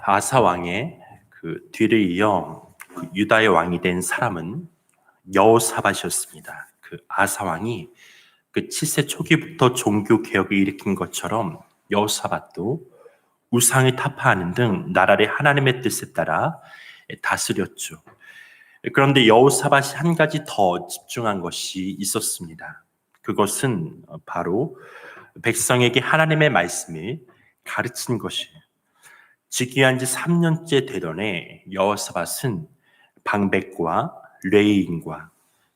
아사 왕의 그 뒤를 이어 그 유다의 왕이 된 사람은 여호사밧이었습니다. 그 아사 왕이 그 7세 초기부터 종교 개혁을 일으킨 것처럼 여호사밧도 우상을 타파하는 등 나라를 하나님의 뜻에 따라 다스렸죠. 그런데 여호사밧이 한 가지 더 집중한 것이 있었습니다. 그것은 바로 백성에게 하나님의 말씀을 가르친 것이에요. 즉위한 지 3년째 되던 해 여호사밧은 방백과 레위인과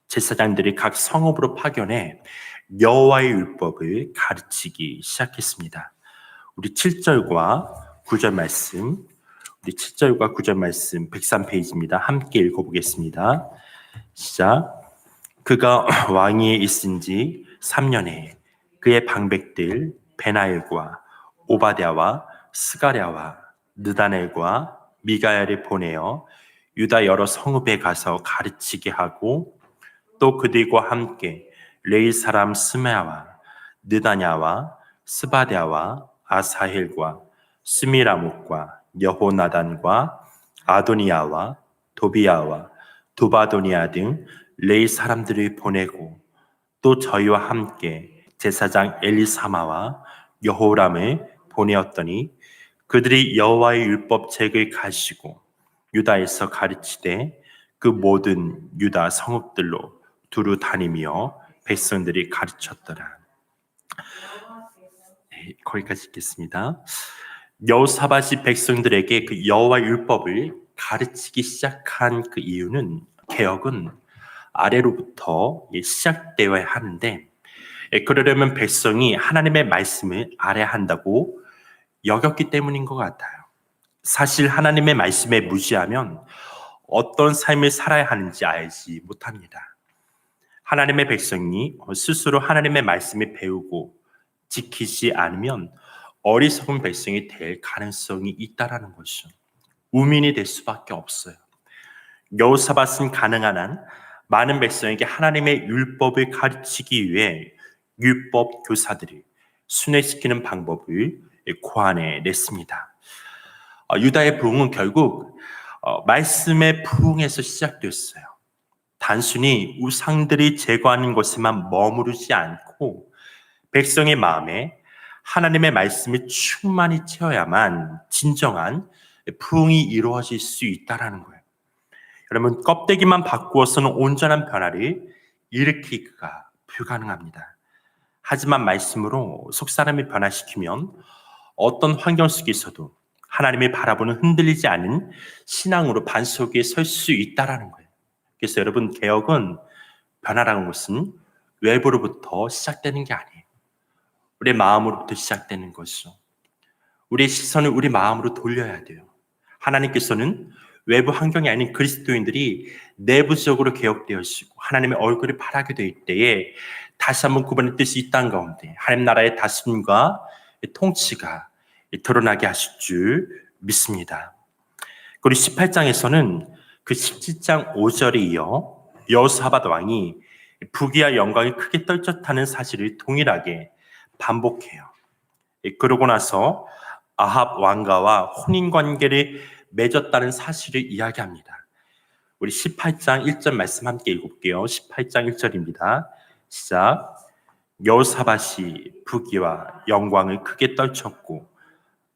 제사장들이 각 성읍으로 파견해 여호와의 율법을 가르치기 시작했습니다. 우리 7절과 9절 말씀, 우리 7절과 9절 말씀 103페이지입니다. 함께 읽어보겠습니다. 시작. 그가 왕위에 있은 지 3년에 그의 방백들 베나엘과 오바댜와 스가랴와 느다넬과 미가야를 보내어 유다 여러 성읍에 가서 가르치게 하고 또 그들과 함께 레이 사람 스메아와 느다냐와 스바랴와 아사헬과 스미라목과 여호나단과 아도니아와 도비아와 도바도니아 등 레이 사람들을 보내고 또 저희와 함께 제사장 엘리사마와 여호람을 보내었더니 그들이 여호와의 율법책을 가지고 유다에서 가르치되 그 모든 유다 성읍들로 두루 다니며 백성들이 가르쳤더라. 네, 거기까지 읽겠습니다. 여호사밧이 백성들에게 그 여호와 율법을 가르치기 시작한 그 이유는 개혁은 아래로부터 시작되어야 하는데 그러려면 백성이 하나님의 말씀을 알아야 한다고 여겼기 때문인 것 같아요. 사실 하나님의 말씀에 무지하면 어떤 삶을 살아야 하는지 알지 못합니다. 하나님의 백성이 스스로 하나님의 말씀을 배우고 지키지 않으면 어리석은 백성이 될 가능성이 있다라는 것이죠. 우민이 될 수밖에 없어요. 여호사밧은 가능한 한 많은 백성에게 하나님의 율법을 가르치기 위해 율법 교사들을 순회시키는 방법을 고안해냈습니다. 유다의 부흥은 결국 말씀의 부흥에서 시작됐어요. 단순히 우상들이 제거하는 것에만 머무르지 않고 백성의 마음에 하나님의 말씀이 충만히 채워야만 진정한 부흥이 이루어질 수 있다는 거예요. 여러분, 껍데기만 바꾸어서는 온전한 변화를 일으키기가 불가능합니다. 하지만 말씀으로 속사람을 변화시키면 어떤 환경 속에서도 하나님을 바라보는 흔들리지 않은 신앙으로 반석 위에 설 수 있다는 거예요. 그래서 여러분, 개혁은 변화라는 것은 외부로부터 시작되는 게 아니에요. 우리의 마음으로부터 시작되는 것이죠. 우리의 시선을 우리 마음으로 돌려야 돼요. 하나님께서는 외부 환경이 아닌 그리스도인들이 내부적으로 개혁되어지고 하나님의 얼굴을 바라게 될 때에 다시 한번 그분의 뜻이 이 땅 가운데 하나님 나라의 다스림과 통치가 드러나게 하실 줄 믿습니다. 그리고 18장에서는 그 17장 5절에 이어 여호사밧 왕이 부귀와 영광이 크게 떨쳤다는 사실을 동일하게 반복해요. 그러고 나서 아합 왕가와 혼인관계를 맺었다는 사실을 이야기합니다. 우리 18장 1절 말씀 함께 읽어볼게요. 18장 1절입니다. 시작. 여호사밧이 부귀와 영광을 크게 떨쳤고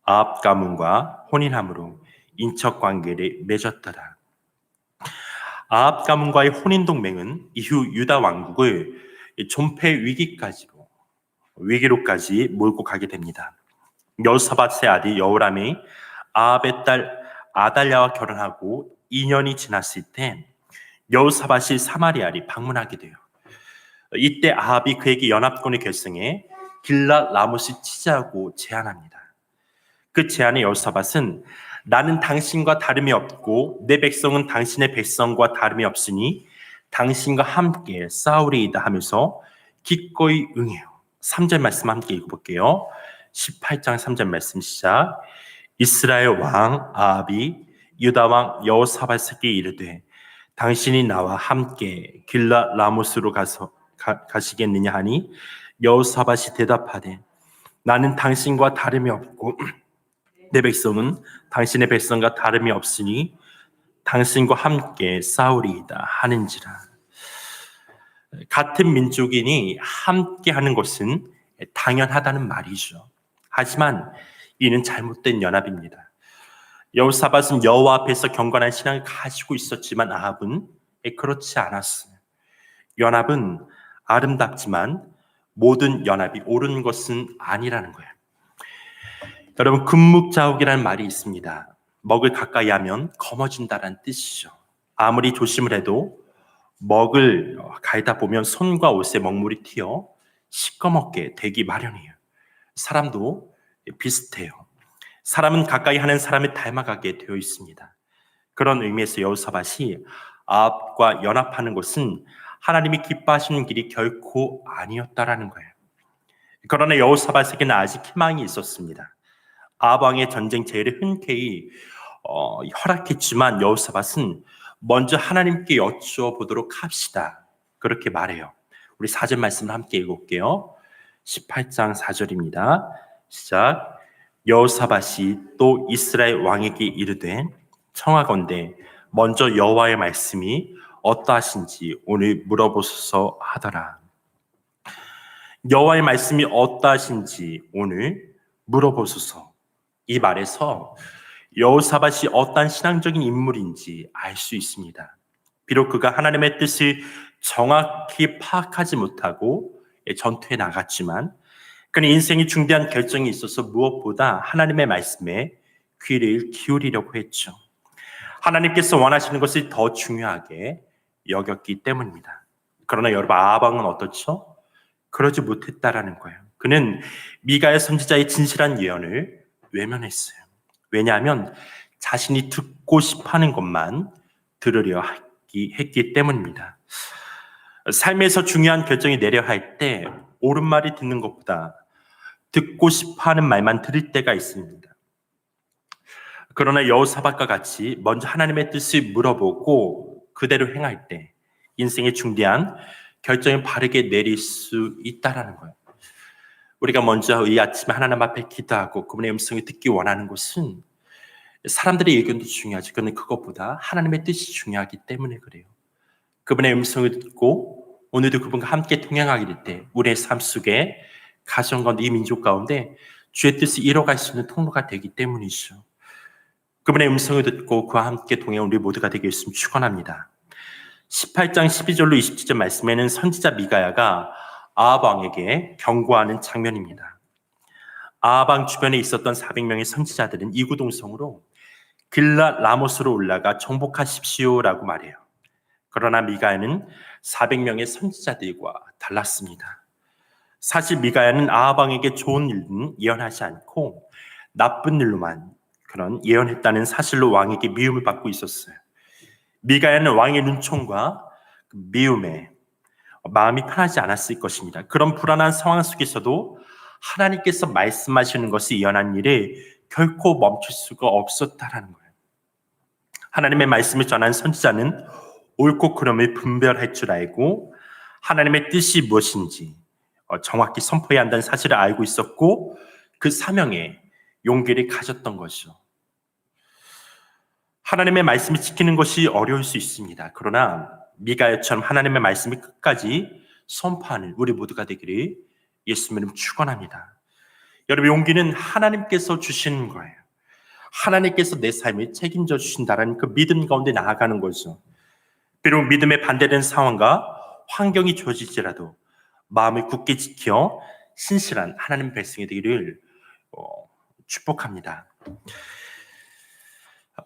아합 가문과 혼인함으로 인척관계를 맺었더라. 아합 가문과의 혼인 동맹은 이후 유다 왕국을 존폐 위기로까지 몰고 가게 됩니다. 여호사밧의 아들 여호람이 아합의 딸 아달랴와 결혼하고 2년이 지났을 때 여호사밧이 사마리아를 방문하게 돼요. 이때 아합이 그에게 연합군을 결성해 길랏 라못을 치자고 제안합니다. 그 제안에 여호사밧은 나는 당신과 다름이 없고 내 백성은 당신의 백성과 다름이 없으니 당신과 함께 싸우리이다 하면서 기꺼이 응해요. 3절 말씀 함께 읽어볼게요. 18장 3절 말씀 시작. 이스라엘 왕 아합이 유다 왕 여호사밧에게 이르되 당신이 나와 함께 길랏 라못으로 가시겠느냐 하니 여호사밧이 대답하되 나는 당신과 다름이 없고 내 백성은 당신의 백성과 다름이 없으니 당신과 함께 싸우리이다 하는지라. 같은 민족이니 함께 하는 것은 당연하다는 말이죠. 하지만 이는 잘못된 연합입니다. 여호사밧은 여호와 앞에서 경건한 신앙을 가지고 있었지만 아합은 그렇지 않았어요. 연합은 아름답지만 모든 연합이 옳은 것은 아니라는 거예요. 여러분, 금묵자욱이라는 말이 있습니다. 먹을 가까이 하면 검어진다는 뜻이죠. 아무리 조심을 해도 먹을 가이다 보면 손과 옷에 먹물이 튀어 시꺼멓게 되기 마련이에요. 사람도 비슷해요. 사람은 가까이 하는 사람을 닮아가게 되어 있습니다. 그런 의미에서 여호사밧이 아합과 연합하는 것은 하나님이 기뻐하시는 길이 결코 아니었다라는 거예요. 그러나 여호사밧에게는 아직 희망이 있었습니다. 아합 왕의 전쟁 제의를 흔쾌히 허락했지만 여호사밧은 먼저 하나님께 여쭤보도록 합시다, 그렇게 말해요. 우리 4절 말씀을 함께 읽을게요. 18장 4절입니다. 시작. 여호사밧이 또 이스라엘 왕에게 이르되 청하건대 먼저 여호와의 말씀이 어떠하신지 오늘 물어보소서 하더라. 여호와의 말씀이 어떠하신지 오늘 물어보소서. 이 말에서 여호사밧이 어떠한 신앙적인 인물인지 알 수 있습니다. 비록 그가 하나님의 뜻을 정확히 파악하지 못하고 전투에 나갔지만 그는 인생의 중대한 결정이 있어서 무엇보다 하나님의 말씀에 귀를 기울이려고 했죠. 하나님께서 원하시는 것이 더 중요하게 여겼기 때문입니다. 그러나 여러분, 아합 왕은 어떻죠? 그러지 못했다라는 거예요. 그는 미가야 선지자의 진실한 예언을 외면했어요. 왜냐하면 자신이 듣고 싶어하는 것만 들으려 했기 때문입니다. 삶에서 중요한 결정이 내려야 할 때 옳은 말이 듣는 것보다 듣고 싶어하는 말만 들을 때가 있습니다. 그러나 여호사밧과 같이 먼저 하나님의 뜻을 물어보고 그대로 행할 때 인생의 중대한 결정을 바르게 내릴 수 있다라는 거예요. 우리가 먼저 이 아침에 하나님 앞에 기도하고 그분의 음성을 듣기 원하는 것은 사람들의 의견도 중요하지, 그런데 그것보다 하나님의 뜻이 중요하기 때문에 그래요. 그분의 음성을 듣고 오늘도 그분과 함께 동행하게 될 때 우리의 삶 속에 가정 가운데 이 민족 가운데 주의 뜻을 이뤄갈 수 있는 통로가 되기 때문이죠. 그분의 음성을 듣고 그와 함께 동행 우리 모두가 되겠으면 축원합니다. 18장 12절로 27절 말씀에는 선지자 미가야가 아합 왕에게 경고하는 장면입니다. 아합 왕 주변에 있었던 400명의 선지자들은 이구동성으로 길랏 라모스로 올라가 정복하십시오라고 말해요. 그러나 미가야는 400명의 선지자들과 달랐습니다. 사실 미가야는 아합 왕에게 좋은 일은 예언하지 않고 나쁜 일로만 그런 예언했다는 사실로 왕에게 미움을 받고 있었어요. 미가야는 왕의 눈총과 미움에 마음이 편하지 않았을 것입니다. 그런 불안한 상황 속에서도 하나님께서 말씀하시는 것이 예언한 일을 결코 멈출 수가 없었다라는 거예요. 하나님의 말씀을 전한 선지자는 옳고 그름을 분별할 줄 알고 하나님의 뜻이 무엇인지 정확히 선포해야 한다는 사실을 알고 있었고 그 사명에 용기를 가졌던 것이죠. 하나님의 말씀을 지키는 것이 어려울 수 있습니다. 그러나 미가야처럼 하나님의 말씀을 끝까지 선포하는 우리 모두가 되기를 예수님은 축원합니다. 여러분, 용기는 하나님께서 주시는 거예요. 하나님께서 내 삶을 책임져 주신다는 그 믿음 가운데 나아가는 거죠. 비록 믿음에 반대되는 상황과 환경이 주어질지라도 마음을 굳게 지켜 신실한 하나님 백성이 되기를 축복합니다.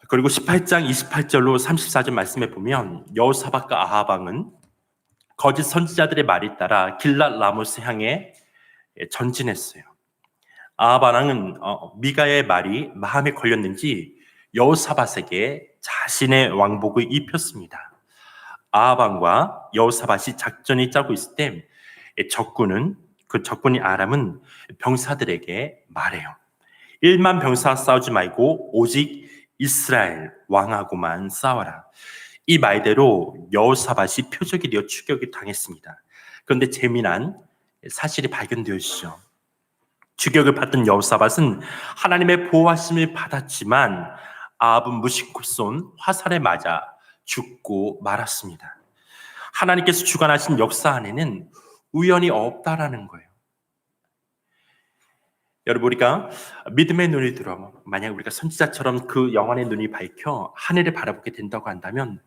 그리고 18장 28절로 34절 말씀에 보면 여호사밧과 아합 왕은 거짓 선지자들의 말에 따라 길랏 라모스 향해 전진했어요. 아합 왕은 미가야의 말이 마음에 걸렸는지 여호사밧에게 자신의 왕복을 입혔습니다. 아합 왕과 여호사밧이 작전을 짜고 있을 때 적군이 아람은 병사들에게 말해요. 1만 병사 싸우지 말고 오직 이스라엘 왕하고만 싸워라. 이 말대로 여호사밧이 표적이 되어 추격을 당했습니다. 그런데 재미난 사실이 발견되었죠. 추격을 받던 여호사밧은 하나님의 보호하심을 받았지만 아합은 무심코 쏜 화살에 맞아 죽고 말았습니다. 하나님께서 주관하신 역사 안에는 우연이 없다라는 거예요. 여러분, 우리가 믿음의 눈이 들어 만약 우리가 선지자처럼 그 영혼의 눈이 밝혀 하늘을 바라보게 된다고 한다면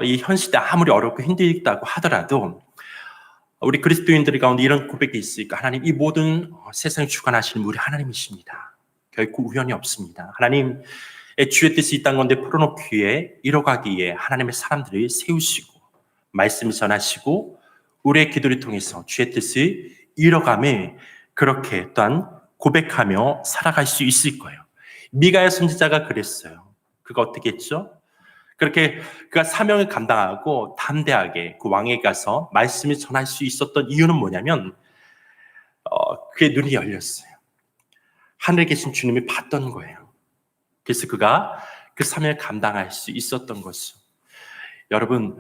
이 현 시대 아무리 어렵고 힘들다고 하더라도 우리 그리스도인들 가운데 이런 고백이 있으니까 하나님, 이 모든 세상을 주관하시는 우리 하나님이십니다. 결코 우연이 없습니다. 하나님, 주의 뜻이 이 땅 가운데 풀어놓기에 이뤄가기에 하나님의 사람들을 세우시고 말씀을 전하시고 우리의 기도를 통해서 주의 뜻을 이뤄가며 그렇게 또한 고백하며 살아갈 수 있을 거예요. 미가야 선지자가 그랬어요. 그가 어떻게 했죠? 그렇게 그가 사명을 감당하고 담대하게 그 왕에게 가서 말씀을 전할 수 있었던 이유는 뭐냐면 그의 눈이 열렸어요. 하늘에 계신 주님이 봤던 거예요. 그래서 그가 그 사명을 감당할 수 있었던 것이죠. 여러분,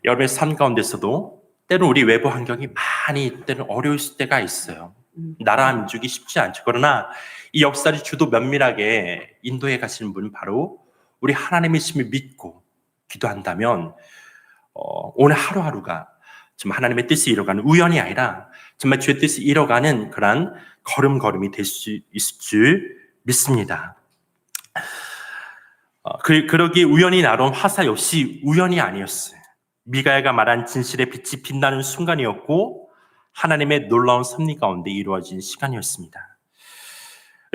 여러분의 삶 가운데서도 때로 우리 외부 환경이 많이 때는 어려울 때가 있어요. 나라 민족이 쉽지 않죠. 그러나 이 역사를 주도 면밀하게 인도해 가시는 분은 바로 우리 하나님이심을 믿고 기도한다면 오늘 하루하루가 정말 하나님의 뜻이 이뤄가는 우연이 아니라 정말 주의 뜻이 이뤄가는 그러한 걸음걸음이 될 수 있을 줄 믿습니다. 그러기에 우연히 날아온 화살 역시 우연이 아니었어요. 미가야가 말한 진실의 빛이 빛나는 순간이었고 하나님의 놀라운 섭리 가운데 이루어진 시간이었습니다.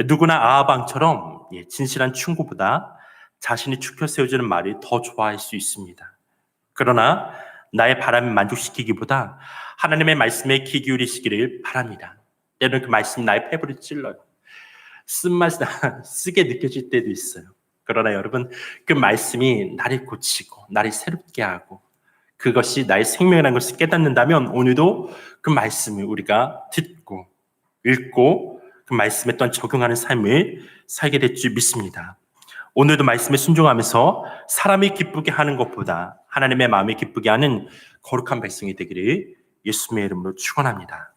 누구나 아합 왕처럼 진실한 충고보다 자신이 추켜 세워주는 말을 더 좋아할 수 있습니다. 그러나 나의 바람을 만족시키기보다 하나님의 말씀에 귀 기울이시기를 바랍니다. 때로는 그 말씀이 나의 폐부를 찔러요. 쓴맛이 쓰게 느껴질 때도 있어요. 그러나 여러분, 그 말씀이 나를 고치고 나를 새롭게 하고 그것이 나의 생명이라는 것을 깨닫는다면 오늘도 그 말씀을 우리가 듣고 읽고 그 말씀에 또한 적용하는 삶을 살게 될 줄 믿습니다. 오늘도 말씀에 순종하면서 사람이 기쁘게 하는 것보다 하나님의 마음이 기쁘게 하는 거룩한 백성이 되기를 예수님의 이름으로 축원합니다.